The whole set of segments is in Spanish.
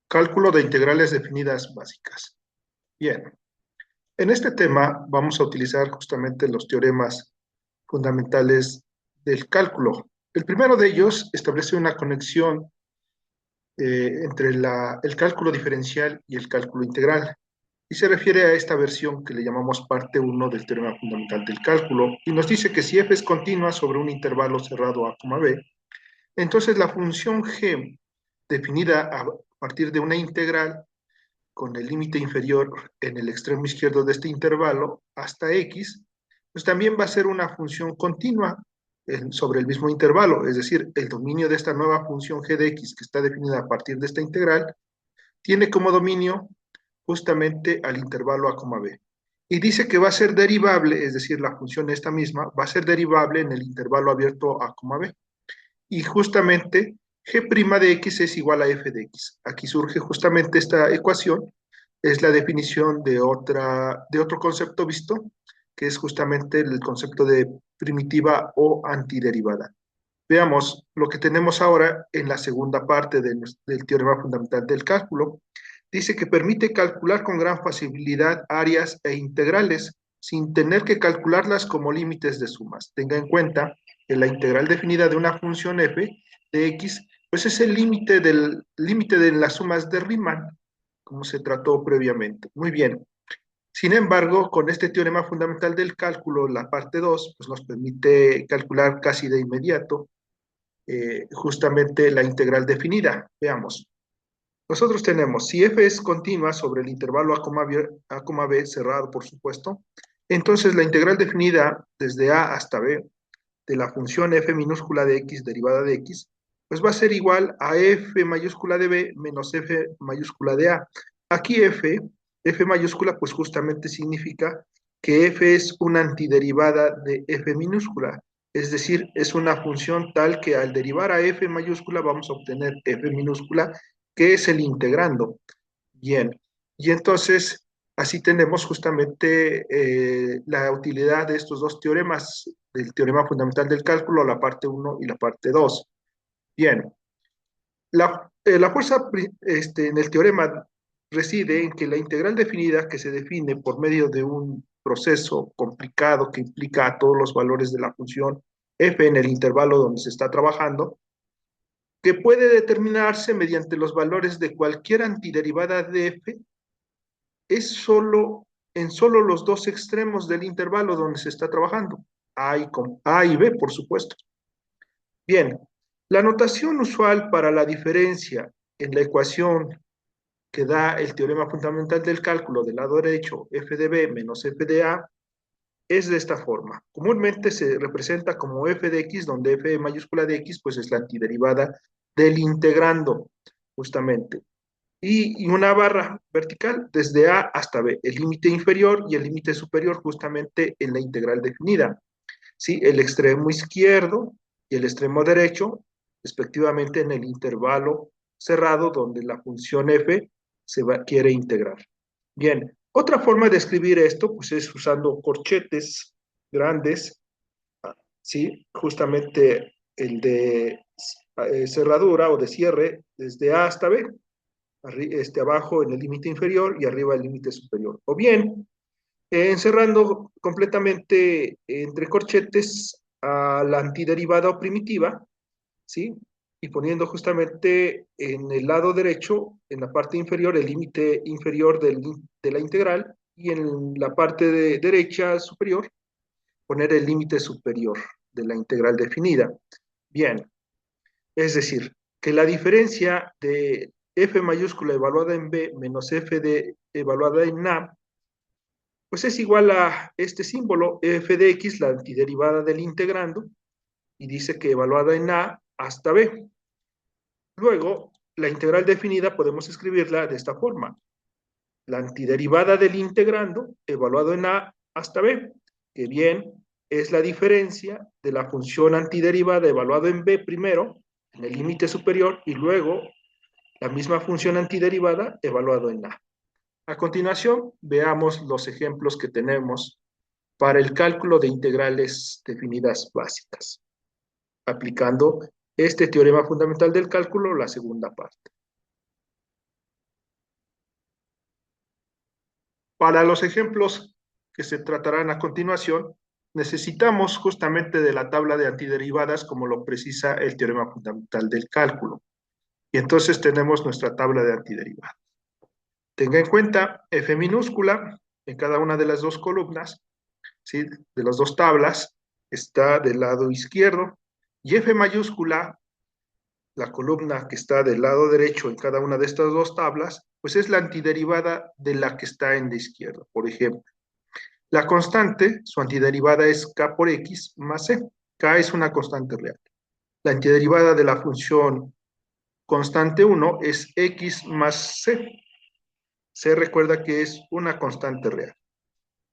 Cálculo de integrales definidas básicas. Bien, en este tema vamos a utilizar justamente los teoremas fundamentales del cálculo. El primero de ellos establece una conexión entre el cálculo diferencial y el cálculo integral, y se refiere a esta versión que le llamamos parte uno del teorema fundamental del cálculo, y nos dice que si f es continua sobre un intervalo cerrado a, b, entonces la función g definida a partir de una integral con el límite inferior en el extremo izquierdo de este intervalo hasta x, pues también va a ser una función continua sobre el mismo intervalo, es decir, el dominio de esta nueva función g de x que está definida a partir de esta integral, tiene como dominio justamente al intervalo a, b. Y dice que va a ser derivable, es decir, la función esta misma va a ser derivable en el intervalo abierto a, b. Y justamente g' de x es igual a f de x. Aquí surge justamente esta ecuación, es la definición de otro concepto visto, que es justamente el concepto de primitiva o antiderivada. Veamos lo que tenemos ahora en la segunda parte del teorema fundamental del cálculo. Dice que permite calcular con gran facilidad áreas e integrales sin tener que calcularlas como límites de sumas. Tenga en cuenta que la integral definida de una función f de x, pues es el límite de las sumas de Riemann, como se trató previamente. Muy bien. Sin embargo, con este teorema fundamental del cálculo, la parte 2, pues nos permite calcular casi de inmediato justamente la integral definida. Veamos. Nosotros tenemos, si f es continua sobre el intervalo a, b cerrado, por supuesto, entonces la integral definida desde a hasta b de la función f minúscula de x derivada de x, pues va a ser igual a f mayúscula de b menos f mayúscula de a. Aquí f mayúscula, pues justamente significa que f es una antiderivada de f minúscula, es decir, es una función tal que al derivar a f mayúscula vamos a obtener f minúscula, que es el integrando. Bien, y entonces así tenemos justamente la utilidad de estos dos teoremas, del teorema fundamental del cálculo, la parte uno y la parte 2. Bien, la fuerza en el teorema reside en que la integral definida que se define por medio de un proceso complicado que implica a todos los valores de la función f en el intervalo donde se está trabajando, que puede determinarse mediante los valores de cualquier antiderivada de f, es en solo los dos extremos del intervalo donde se está trabajando, A y B, por supuesto. Bien, la notación usual para la diferencia en la ecuación que da el teorema fundamental del cálculo del lado derecho, f de b menos f de a, es de esta forma. Comúnmente se representa como f de x, donde f mayúscula de x pues es la antiderivada del integrando, justamente. Y una barra vertical desde A hasta B, el límite inferior y el límite superior justamente en la integral definida. ¿Sí? El extremo izquierdo y el extremo derecho, respectivamente en el intervalo cerrado donde la función f quiere integrar. Bien, otra forma de escribir esto pues es usando corchetes grandes, ¿sí? Justamente el de cerradura o de cierre desde A hasta B, abajo en el límite inferior y arriba el límite superior. O bien, encerrando completamente entre corchetes a la antiderivada o primitiva, ¿sí? Y poniendo justamente en el lado derecho, en la parte inferior, el límite inferior de la integral, y en la parte derecha superior, poner el límite superior de la integral definida. Bien, es decir, que la diferencia de f mayúscula evaluada en b menos f de evaluada en a, pues es igual a este símbolo, f de x, la antiderivada del integrando, y dice que evaluada en a hasta b. Luego, la integral definida podemos escribirla de esta forma. La antiderivada del integrando evaluado en a hasta b, que bien es la diferencia de la función antiderivada evaluada en b primero, en el límite superior, y luego la misma función antiderivada evaluado en A. A continuación, veamos los ejemplos que tenemos para el cálculo de integrales definidas básicas, aplicando este teorema fundamental del cálculo, la segunda parte. Para los ejemplos que se tratarán a continuación, necesitamos justamente de la tabla de antiderivadas como lo precisa el teorema fundamental del cálculo. Y entonces tenemos nuestra tabla de antiderivadas. Tenga en cuenta F minúscula en cada una de las dos columnas, ¿sí? De las dos tablas, está del lado izquierdo, y F mayúscula, la columna que está del lado derecho en cada una de estas dos tablas, pues es la antiderivada de la que está en la izquierda. Por ejemplo, la constante, su antiderivada es K por X más C. K es una constante real. La antiderivada de la función constante 1 es X más C. C recuerda que es una constante real.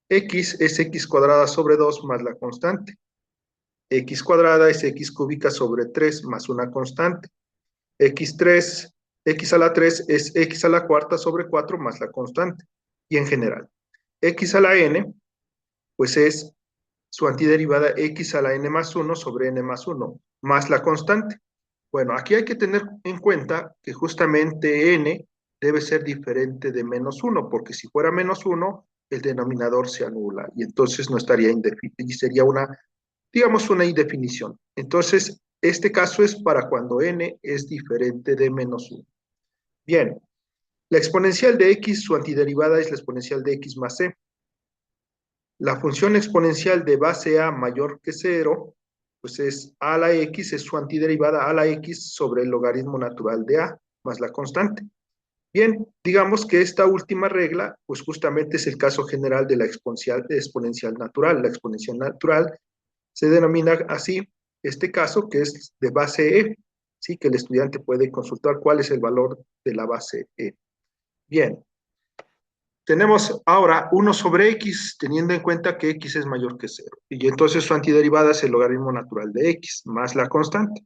X es X cuadrada sobre 2 más la constante. X cuadrada es X cúbica sobre 3 más una constante. X3, X a la 3 es X a la cuarta sobre 4 más la constante. Y en general, X a la N, pues es su antiderivada X a la N más 1 sobre N más 1, más la constante. Bueno, aquí hay que tener en cuenta que justamente N debe ser diferente de menos 1, porque si fuera menos 1, el denominador se anula y entonces no estaría indefinido y sería una, digamos, una indefinición. Entonces, este caso es para cuando N es diferente de menos 1. Bien, la exponencial de X, su antiderivada es la exponencial de X más C. La función exponencial de base A mayor que 0, pues es A a la X, es su antiderivada A a la X sobre el logaritmo natural de A, más la constante. Bien, digamos que esta última regla, pues justamente es el caso general de la exponencial natural. La exponencial natural se denomina así este caso, que es de base E, ¿sí? Que el estudiante puede consultar cuál es el valor de la base E. Bien, tenemos ahora 1 sobre X, teniendo en cuenta que X es mayor que 0. Y entonces su antiderivada es el logaritmo natural de X, más la constante.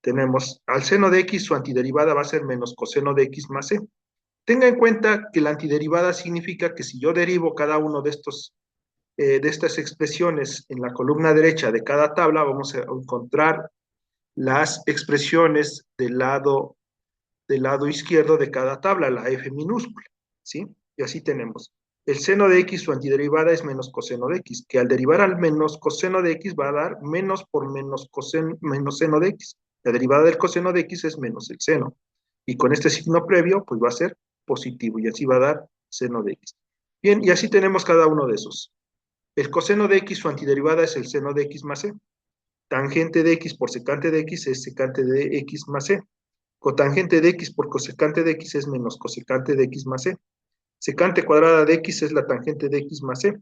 Tenemos al seno de X, su antiderivada va a ser menos coseno de X más C. Tenga en cuenta que la antiderivada significa que si yo derivo cada uno de estas expresiones en la columna derecha de cada tabla, vamos a encontrar las expresiones del lado izquierdo de cada tabla, la F minúscula, ¿sí? Y así tenemos. El seno de X, su antiderivada es menos coseno de X, que al derivar al menos coseno de X va a dar menos por menos seno de X. La derivada del coseno de X es menos el seno. Y con este signo previo, pues va a ser positivo, y así va a dar seno de X. Bien, y así tenemos cada uno de esos. El coseno de X, su antiderivada es el seno de X más C. Tangente de X por secante de X es secante de X más C. Cotangente de X por cosecante de X es menos cosecante de X más C. Secante cuadrada de X es la tangente de X más C.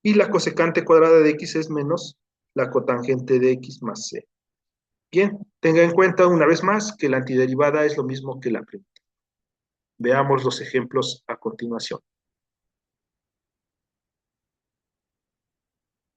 Y la cosecante cuadrada de X es menos la cotangente de X más C. Bien, tenga en cuenta una vez más que la antiderivada es lo mismo que la primitiva. Veamos los ejemplos a continuación.